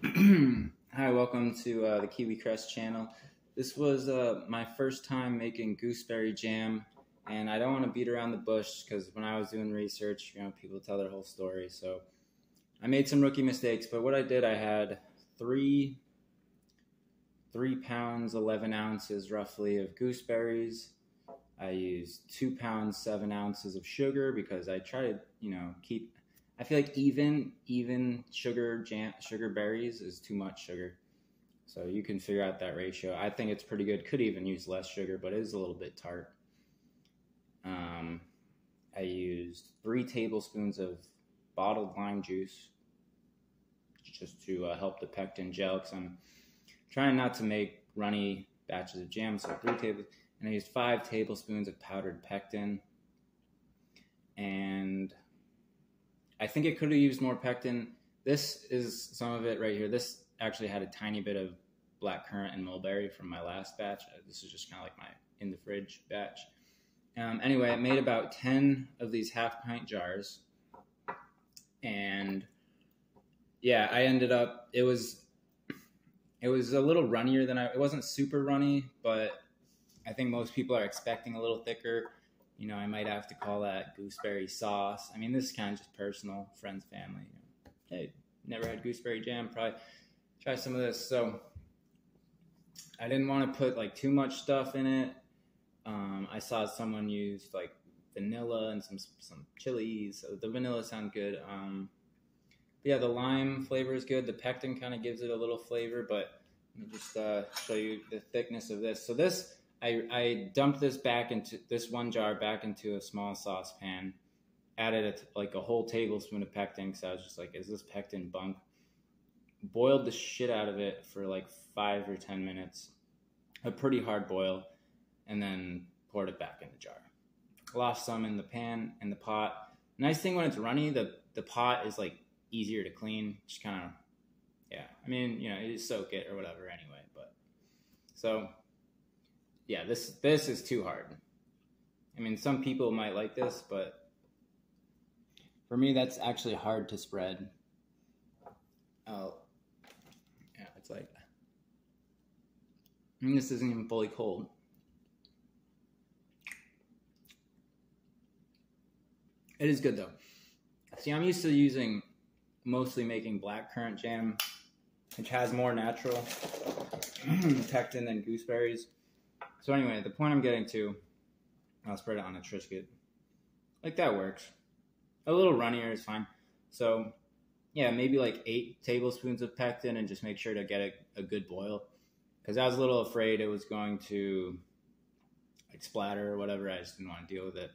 Hi, welcome to the Kiwi Crest channel. This was my first time making gooseberry jam, and I don't want to beat around the bush because when I was doing research, people tell their whole story. So I made some rookie mistakes, but what I did, I had three pounds, 11 ounces roughly of gooseberries. I used 2 pounds, 7 ounces of sugar because I try to, keep. I feel like even sugar berries is too much sugar. So you can figure out that ratio. I think it's pretty good. Could even use less sugar, but it is a little bit tart. I used 3 tablespoons of bottled lime juice just to help the pectin gel, because I'm trying not to make runny batches of jam. So 3 tablespoons, and I used 5 tablespoons of powdered pectin. And I think it could have used more pectin. This is some of it right here. This actually had a tiny bit of blackcurrant and mulberry from my last batch. This is just kind of like my in the fridge batch. Anyway, I made about 10 of these half-pint jars. And yeah, I ended up, it was a little runnier than it wasn't super runny, but I think most people are expecting a little thicker. I might have to call that gooseberry sauce. I mean, this is kind of just personal, friends, family. Hey, never had gooseberry jam, probably try some of this. So I didn't want to put like too much stuff in it. I saw someone use like vanilla and some chilies. So the vanilla sounded good. Yeah, the lime flavor is good. The pectin kind of gives it a little flavor, but let me just show you the thickness of this. So this, I dumped this back into this one jar back into a small saucepan, added like a whole tablespoon of pectin, because I was just like, is this pectin bunk? Boiled the shit out of it for like 5 or 10 minutes, a pretty hard boil, and then poured it back in the jar. Lost some in the pan, in the pot. Nice thing when it's runny, the pot is like easier to clean. Just kind of, yeah. I mean, you just soak it or whatever anyway. But so yeah, this is too hard. I mean, some people might like this, but for me, that's actually hard to spread. Oh, yeah, it's like, I mean, this isn't even fully cold. It is good though. See, I'm used to mostly making blackcurrant jam, which has more natural pectin than gooseberries. So anyway, the point I'm getting to, I'll spread it on a Triscuit. Like that works. A little runnier is fine. So yeah, maybe like 8 tablespoons of pectin, and just make sure to get a good boil. Because I was a little afraid it was going to like splatter or whatever. I just didn't want to deal with it.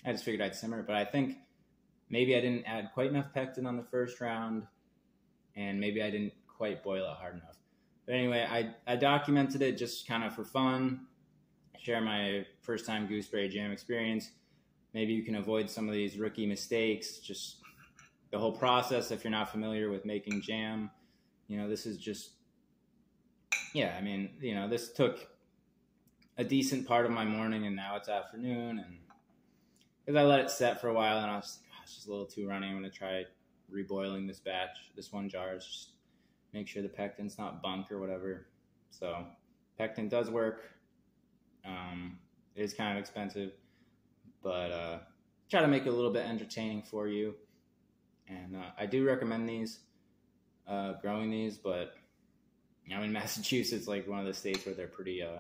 I just figured I'd simmer it. But I think maybe I didn't add quite enough pectin on the first round, and maybe I didn't quite boil it hard enough. But anyway, I documented it just kind of for fun. Share my first time gooseberry jam experience. Maybe you can avoid some of these rookie mistakes. Just the whole process, if you're not familiar with making jam, this is just, yeah, I mean, this took a decent part of my morning, and now it's afternoon, and because I let it set for a while, and I was like, oh, it's just a little too runny. I'm going to try reboiling this batch, this one jar, just make sure the pectin's not bunk or whatever. So pectin does work. It is kind of expensive, but try to make it a little bit entertaining for you. And I do recommend these, growing these, but I'm in Massachusetts, like one of the states where they're pretty, I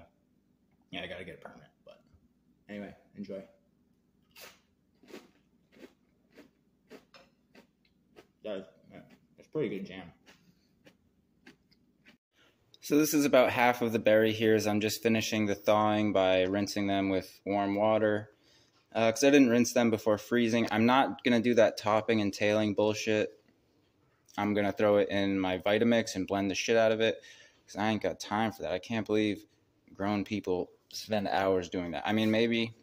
got to get a permit. But anyway, enjoy. It's pretty good jam. So this is about half of the berry here, as I'm just finishing the thawing by rinsing them with warm water. Because I didn't rinse them before freezing. I'm not going to do that topping and tailing bullshit. I'm going to throw it in my Vitamix and blend the shit out of it, because I ain't got time for that. I can't believe grown people spend hours doing that. I mean, maybe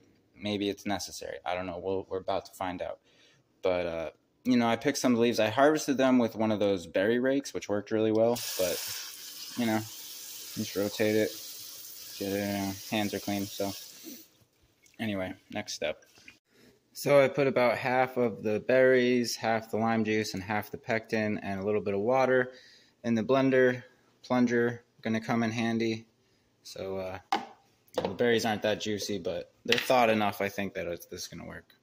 it's necessary. I don't know. We're about to find out. But, I picked some leaves. I harvested them with one of those berry rakes, which worked really well. But, just rotate it. Get it, hands are clean. So anyway, next step. So I put about half of the berries, half the lime juice, and half the pectin, and a little bit of water. in the blender. Plunger gonna come in handy. So the berries aren't that juicy, but they're thawed enough, I think, that this is gonna work.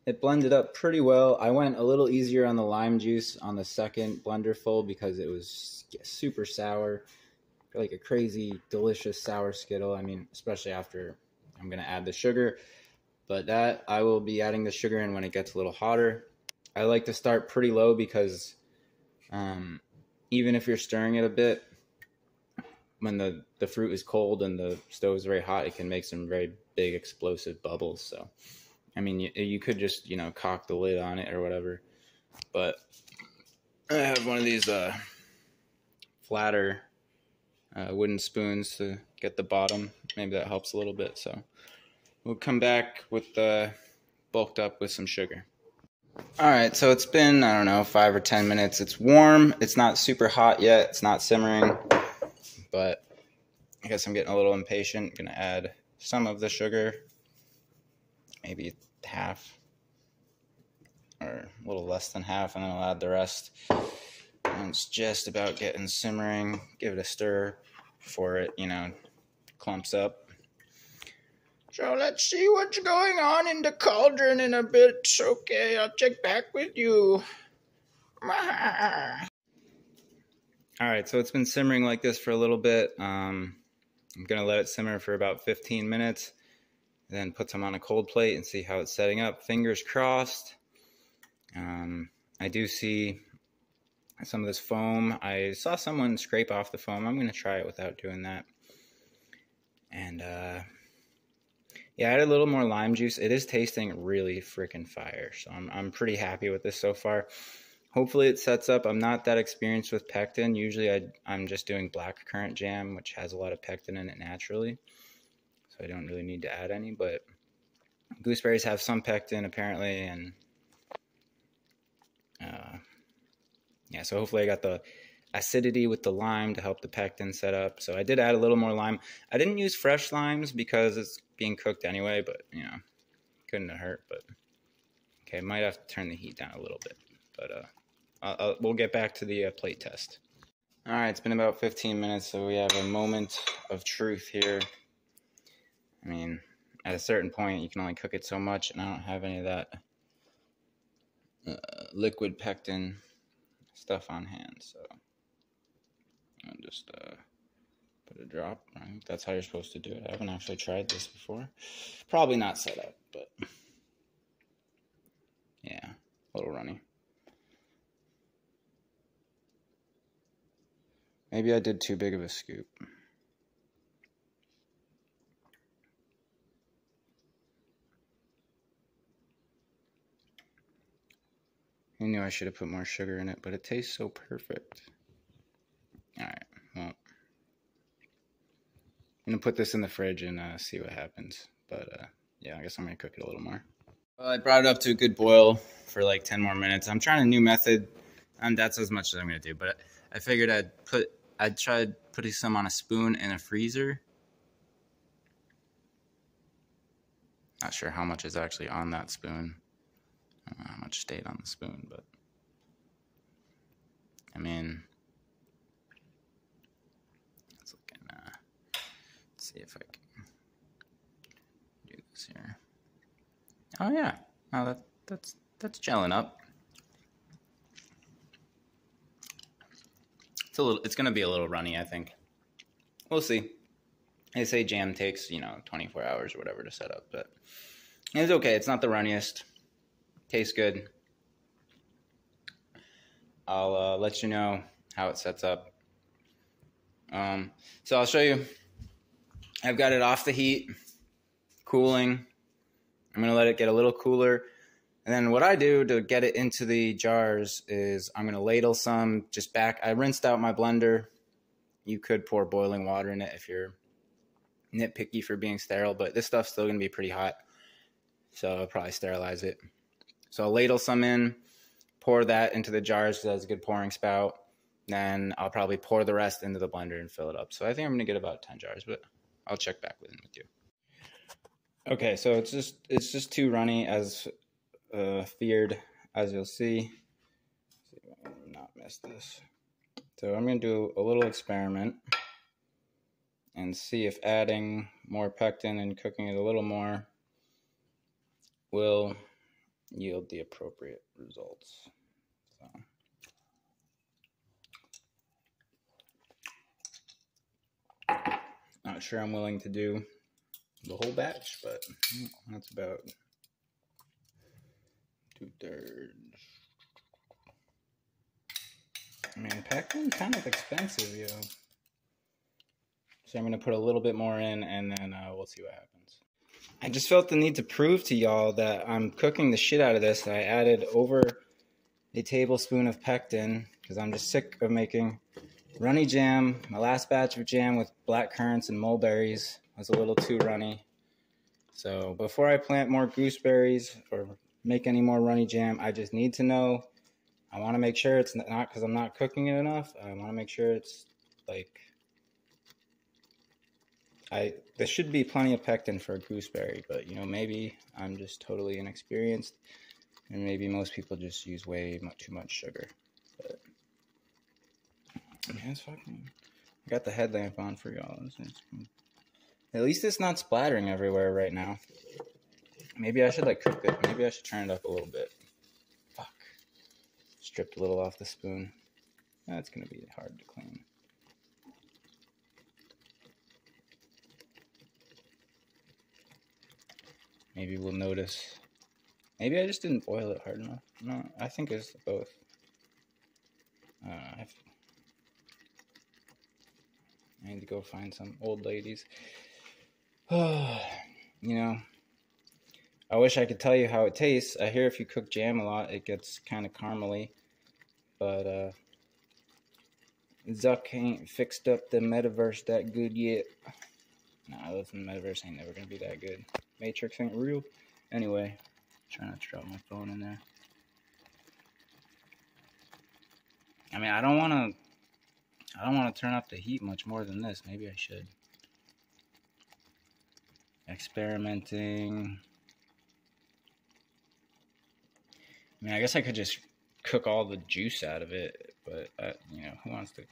It blended up pretty well. I went a little easier on the lime juice on the second blender full because it was super sour, like a crazy delicious sour Skittle. I mean, especially after I'm gonna add the sugar, but that I will be adding the sugar in when it gets a little hotter. I like to start pretty low because even if you're stirring it a bit, when the fruit is cold and the stove is very hot, it can make some very big explosive bubbles. So, I mean, you could just, cock the lid on it or whatever. But I have one of these flatter wooden spoons to get the bottom. Maybe that helps a little bit. So we'll come back with bulked up with some sugar. All right, so it's been, I don't know, 5 or 10 minutes. It's warm. It's not super hot yet. It's not simmering, but I guess I'm getting a little impatient. I'm going to add some of the sugar, maybe half or a little less than half, and then I'll add the rest. And it's just about getting simmering. Give it a stir before it, clumps up. So let's see what's going on in the cauldron in a bit. Okay, I'll check back with you. All right, so it's been simmering like this for a little bit. I'm going to let it simmer for about 15 minutes, then put some on a cold plate and see how it's setting up. Fingers crossed. I do see some of this foam. I saw someone scrape off the foam. I'm going to try it without doing that. And yeah, I added a little more lime juice. It is tasting really freaking fire, so I'm pretty happy with this so far. Hopefully it sets up. I'm not that experienced with pectin. Usually I'm just doing blackcurrant jam, which has a lot of pectin in it naturally, so I don't really need to add any. But gooseberries have some pectin apparently, and yeah, so hopefully I got the acidity with the lime to help the pectin set up. So I did add a little more lime. I didn't use fresh limes because it's being cooked anyway, but couldn't have hurt. But okay, might have to turn the heat down a little bit, but we'll get back to the plate test. All right, it's been about 15 minutes, so we have a moment of truth here. I mean, at a certain point you can only cook it so much, and I don't have any of that liquid pectin stuff on hand, so I'll just put a drop. I think that's how you're supposed to do it. I haven't actually tried this before. Probably not set up, but yeah, a little runny. Maybe I did too big of a scoop. I knew I should have put more sugar in it, but it tastes so perfect. Alright, well, I'm going to put this in the fridge and see what happens. But yeah, I guess I'm going to cook it a little more. Well, I brought it up to a good boil for like 10 more minutes. I'm trying a new method, and that's as much as I'm going to do. But I figured I'd try putting some on a spoon in a freezer. Not sure how much is actually on that spoon. I don't know how much stayed on the spoon, but I mean, let's look in, let's see if I can do this here. Oh yeah, oh that's gelling up. It's gonna be a little runny, I think. We'll see. They say jam takes 24 hours or whatever to set up, but it's okay. It's not the runniest. Tastes good. I'll let you know how it sets up. So I'll show you. I've got it off the heat, cooling. I'm going to let it get a little cooler. And then what I do to get it into the jars is I'm going to ladle some just back. I rinsed out my blender. You could pour boiling water in it if you're nitpicky for being sterile, but this stuff's still going to be pretty hot. So I'll probably sterilize it. So I'll ladle some in, pour that into the jars because that's a good pouring spout. Then I'll probably pour the rest into the blender and fill it up. So I think I'm going to get about 10 jars, but I'll check back with you. Okay, so it's just too runny as feared, as you'll see. Not missed this. So I'm going to do a little experiment and see if adding more pectin and cooking it a little more will yield the appropriate results. So, not sure I'm willing to do the whole batch, but that's about 2/3. I mean, pectin's kind of expensive, yo. So I'm going to put a little bit more in, and then we'll see what happens. I just felt the need to prove to y'all that I'm cooking the shit out of this. I added over a tablespoon of pectin because I'm just sick of making runny jam. My last batch of jam with black currants and mulberries was a little too runny. So before I plant more gooseberries or make any more runny jam, I just need to know. I want to make sure it's not because I'm not cooking it enough. I want to make sure it's like, there should be plenty of pectin for a gooseberry, but you know, maybe I'm just totally inexperienced, and maybe most people just use way too much sugar. But man, it's fucking. I got the headlamp on for y'all. At least it's not splattering everywhere right now. Maybe I should like cook it. Maybe I should turn it up a little bit. Fuck. Stripped a little off the spoon. That's gonna be hard to clean. Maybe we'll notice. Maybe I just didn't boil it hard enough. No, I think it's both. I need to go find some old ladies. You know, I wish I could tell you how it tastes. I hear if you cook jam a lot, it gets kind of caramely. But Zuck ain't fixed up the metaverse that good yet. Nah, listen, the metaverse ain't never gonna be that good. Matrix ain't real. Anyway, try not to drop my phone in there. I mean, I don't want to turn up the heat much more than this. Maybe I should. Experimenting. I mean, I guess I could just cook all the juice out of it, but you know, who wants to?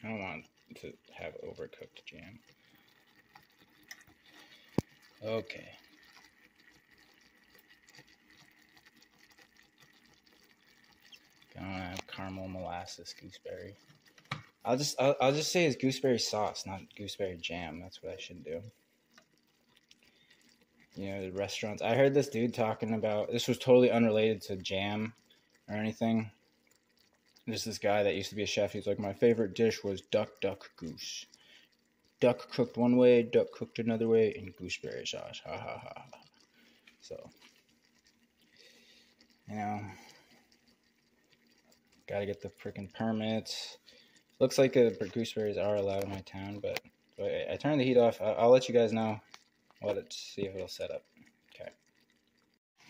I don't want to have overcooked jam. Okay. Gonna have caramel molasses gooseberry. I'll just say it's gooseberry sauce, not gooseberry jam. That's what I should do. You know, the restaurants. I heard this dude talking about, this was totally unrelated to jam or anything. There's this guy that used to be a chef. He's like, my favorite dish was duck, goose. Duck cooked one way, duck cooked another way, and gooseberry sauce. Ha ha ha. So, you know, gotta get the freaking permits. Looks like gooseberries are allowed in my town, but I turned the heat off. I'll let you guys know. See if it'll set up. Okay.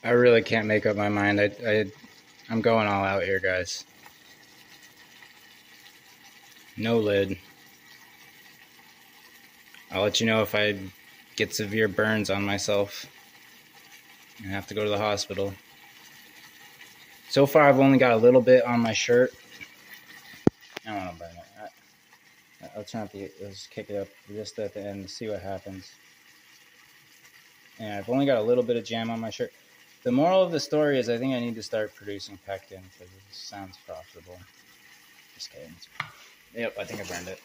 I really can't make up my mind. I'm going all out here, guys. No lid. I'll let you know if I get severe burns on myself and have to go to the hospital. So far, I've only got a little bit on my shirt. I don't want to burn it. Let's kick it up just at the end to see what happens. And I've only got a little bit of jam on my shirt. The moral of the story is I think I need to start producing pectin because it sounds profitable. Just kidding. Yep, I think I burned it.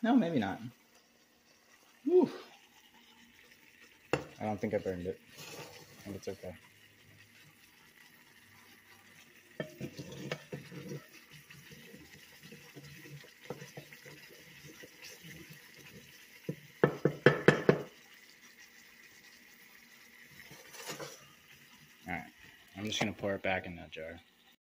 No, maybe not. Whew. I don't think I burned it. I think it's okay. Alright, I'm just going to pour it back in that jar.